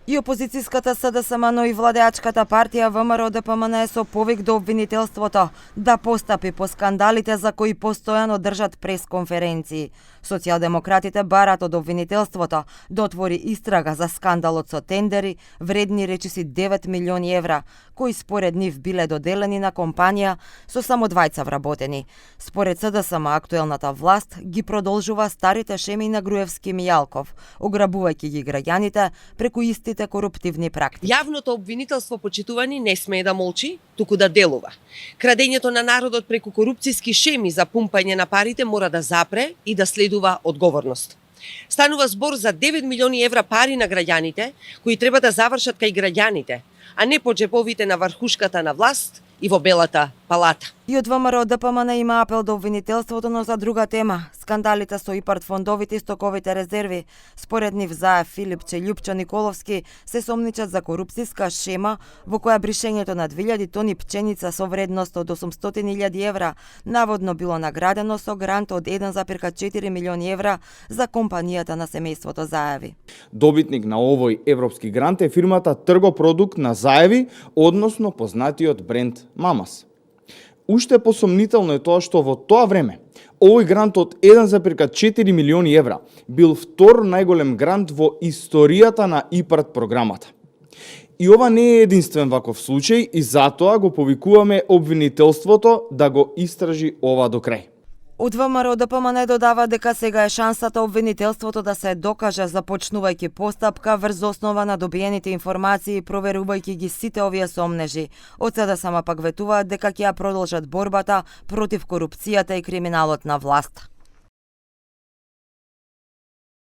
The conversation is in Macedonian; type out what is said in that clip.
И опозицијската СДСМ, но и владеачката партија ВМРО ДПМН со повик до обвинителството да постапи по скандалите за кои постојано држат пресконференции. Социјалдемократите барат од обвинителството да отвори истрага за скандалот со тендери вредни речиси 9 милиони евра, кои според нив биле доделени на компанија со само двајца вработени. Според СДСМ, актуелната власт ги продолжува старите шеми на Груевски и Мијалков, ограбувајќи ги граѓаните преку истите коруптивни практики. Јавното обвинителство, почитувани, не смее да молчи, туку да делува. Крадењето на народот преку корупцијски шеми за пумпање на парите мора да запре и да следува одговорност. Станува збор за 9 милиони евра пари на граѓаните, кои треба да завршат кај граѓаните, а не по джеповите на врхушката на власт и во Белата палата. И од ВМРО ДПМН има апел до обвинителството, но за друга тема – скандалите со ИПАРД фондовите и стоковите резерви. Според нив Заев, Филипче и Љупчо Николовски се сомничат за корупцијска шема во која бришењето на 2000 тони пченица со вредност од 800.000 евра наводно било наградено со грант од 1,4 милиони евра за компанијата на семејството Заеви. Добитник на овој европски грант е фирмата Тргопродукт на Заеви, односно познатиот бренд Мамас. Уште посомнително е тоа што во тоа време овој грант од 1,4 милиони евра бил втор најголем грант во историјата на ИПАРД програмата. И ова не е единствен ваков случај и затоа го повикуваме обвинителството да го истражи ова до крај. Од ВМРО ДПМН додава дека сега е шансата обвинителството да се докаже започнувајќи постапка врз основа на добиените информации и проверувајќи ги сите овие сомнежи. Од СДСМ пак ветуваат дека ќе ја продолжат борбата против корупцијата и криминалот на власт.